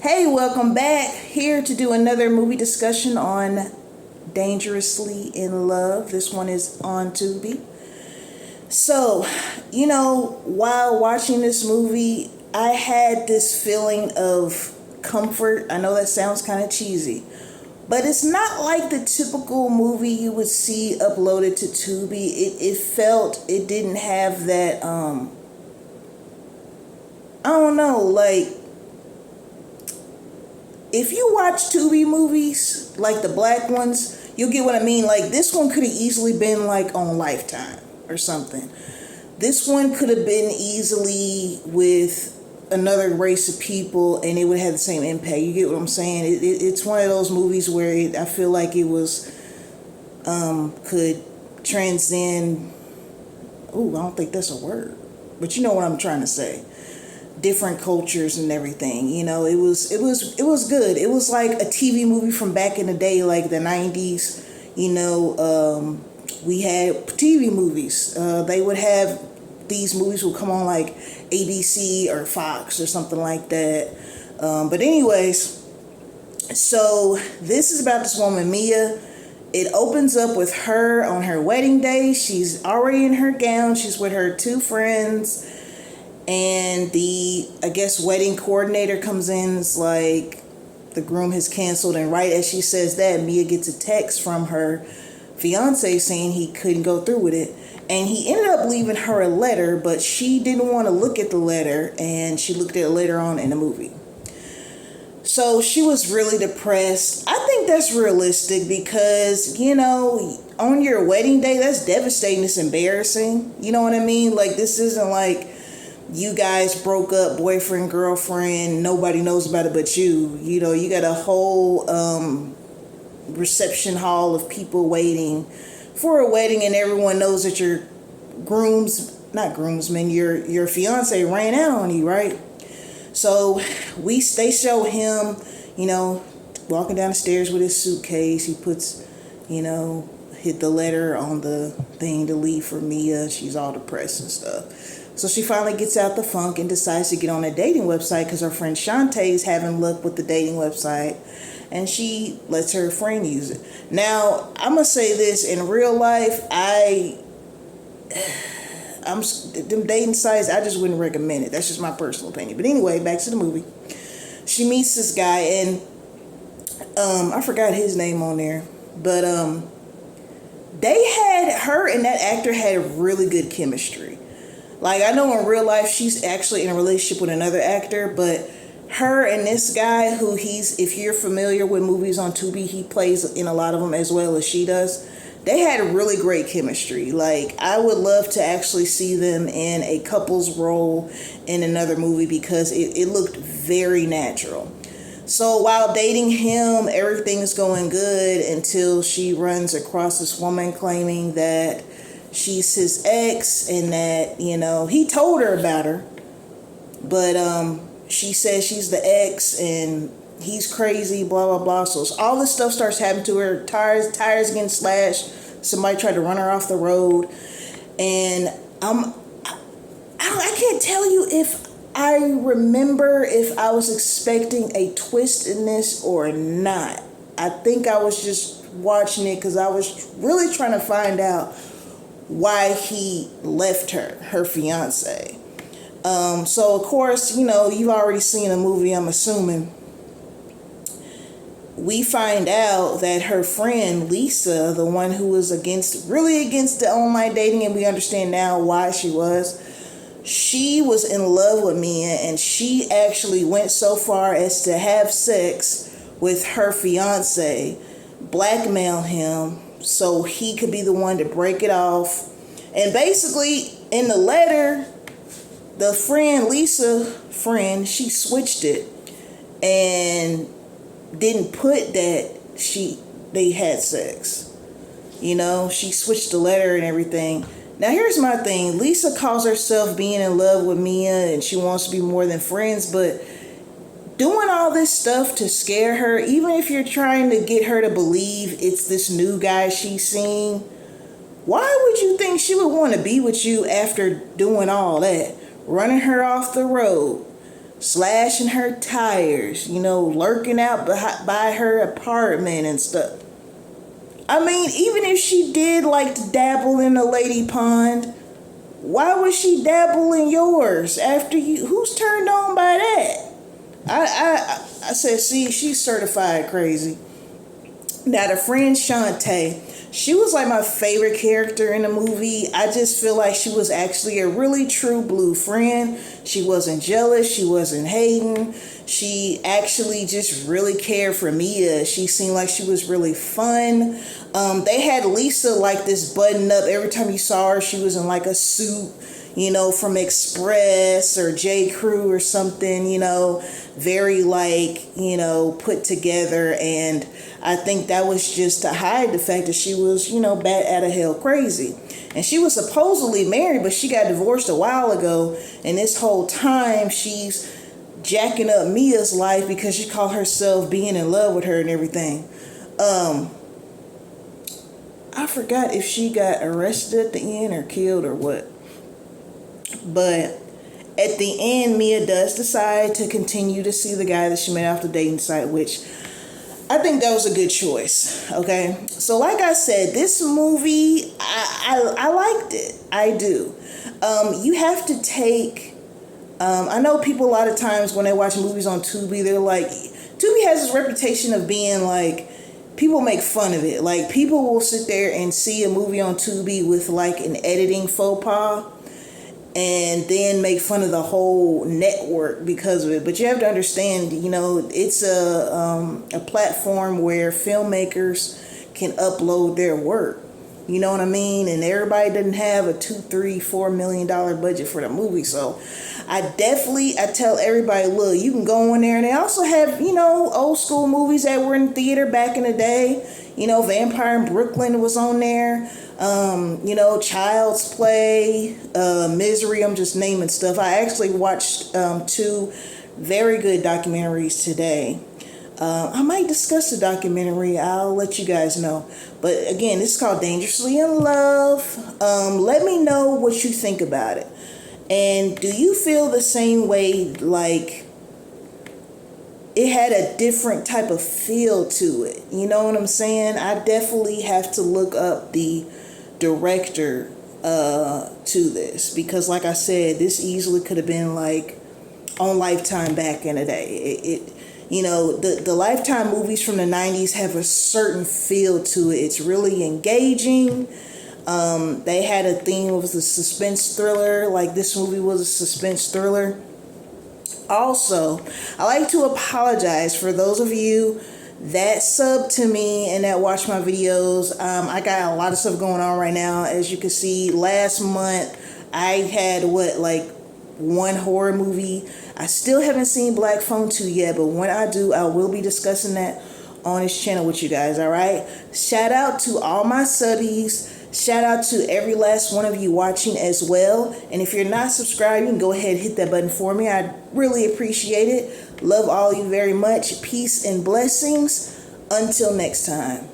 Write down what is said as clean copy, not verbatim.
Hey, welcome back. Here to do another movie discussion on Dangerously in Love. This one is on Tubi. So, while watching this movie, I had this feeling of comfort. I know that sounds kind of cheesy, but it's not like the typical movie you would see uploaded to Tubi. It felt it didn't have that, I don't know, like, if you watch Tubi movies, like the black ones, you'll get what I mean. Like, this one could have easily been like on Lifetime or something. This one could have been easily with another race of people and it would have the same impact. You get what I'm saying? It's one of those movies where I feel like it was, could transcend, I don't think that's a word, but you know what I'm trying to say. Different cultures and everything. It was good. It was like a TV movie from back in the day, like the 90s. We had TV movies. They would have, these movies would come on like ABC or Fox or something like that. But anyways, so this is about this woman, Mia. It opens up with her on her wedding day. She's already in her gown. She's with her two friends. And the, I guess, wedding coordinator comes in. It's like the groom has canceled. And right as she says that, Mia gets a text from her fiance saying he couldn't go through with it. And he ended up leaving her a letter, but she didn't want to look at the letter. And she looked at it later on in the movie. So she was really depressed. I think that's realistic because, on your wedding day, that's devastating. It's embarrassing. You know what I mean? Like, this isn't like you guys broke up, boyfriend, girlfriend, nobody knows about it but you. You got a whole reception hall of people waiting for a wedding, and everyone knows that your your fiance ran out on you, right? So they show him, walking down the stairs with his suitcase. He puts, hit the letter on the thing to leave for Mia. She's all depressed and stuff. So she finally gets out the funk and decides to get on a dating website because her friend Shantae is having luck with the dating website, and she lets her friend use it. Now, I'm going to say this, in real life, them dating sites, I just wouldn't recommend it. That's just my personal opinion. But anyway, back to the movie. She meets this guy, and I forgot his name on there, but her and that actor had really good chemistry. Like, I know in real life she's actually in a relationship with another actor, but her and this guy, who if you're familiar with movies on Tubi, he plays in a lot of them as well as she does. They had a really great chemistry. Like, I would love to actually see them in a couple's role in another movie because it looked very natural. So while dating him, everything's going good until she runs across this woman claiming that she's his ex and that, he told her about her, but she says she's the ex and he's crazy, blah, blah, blah. So all this stuff starts happening to her. Tires getting slashed. Somebody tried to run her off the road. And I can't tell you if I remember if I was expecting a twist in this or not. I think I was just watching it because I was really trying to find out why he left her fiance. So of course, you've already seen the movie, I'm assuming. We find out that her friend Lisa, the one who was really against the online dating, and we understand now why she was in love with Mia, and she actually went so far as to have sex with her fiance, blackmail him so he could be the one to break it off. And basically, in the letter, the Lisa, she switched it and didn't put that they had sex. She switched the letter and everything. Now, here's my thing. Lisa calls herself being in love with Mia and she wants to be more than friends, but doing all this stuff to scare her, even if you're trying to get her to believe it's this new guy she's seeing, why would you think she would want to be with you after doing all that? Running her off the road, slashing her tires, lurking out by her apartment and stuff. I mean, even if she did like to dabble in the lady pond, why would she dabble in yours after you? Who's turned on by that? I said, see, she's certified crazy. Now, the friend Shantae, she was like my favorite character in the movie. I just feel like she was actually a really true blue friend. She wasn't jealous. She wasn't hating. She actually just really cared for Mia. She seemed like she was really fun. They had Lisa like this button up. Every time you saw her, she was in like a suit, from Express or J. Crew or something, very like, put together. And I think that was just to hide the fact that she was, bat out of hell crazy. And she was supposedly married, but she got divorced a while ago. And this whole time she's jacking up Mia's life because she called herself being in love with her and everything. I forgot if she got arrested at the end or killed or what. But at the end, Mia does decide to continue to see the guy that she met off the dating site, which I think that was a good choice. Okay. So like I said, this movie, I liked it. I do. You have to take, I know people a lot of times when they watch movies on Tubi, they're like, Tubi has this reputation of being like, people make fun of it. Like, people will sit there and see a movie on Tubi with like an editing faux pas and then make fun of the whole network because of it. But you have to understand, it's a platform where filmmakers can upload their work. You know what I mean? And everybody doesn't have a $2, $3, $4 million budget for the movie. So I tell everybody, look, you can go in there. And they also have, old school movies that were in theater back in the day. Vampire in Brooklyn was on there. Child's Play, Misery. I'm just naming stuff. I actually watched 2 very good documentaries today. I might discuss the documentary. I'll let you guys know. But again, this is called Dangerously in Love. Let me know what you think about it. And do you feel the same way, like it had a different type of feel to it? You know what I'm saying? I definitely have to look up the director to this, because like I said, this easily could have been like on Lifetime back in the day. The Lifetime movies from the 90s have a certain feel to it. It's really engaging. They had a theme of the suspense thriller, like this movie was a suspense thriller. Also, I like to apologize for those of you that sub to me and that watch my videos. I got a lot of stuff going on right now. As you can see, last month I had one horror movie. I still haven't seen Black Phone 2 yet, but when I do, I will be discussing that on this channel with you guys, all right? Shout out to all my subbies. Shout out to every last one of you watching as well. And if you're not subscribed, you can go ahead and hit that button for me. I really appreciate it. Love all of you very much. Peace and blessings. Until next time.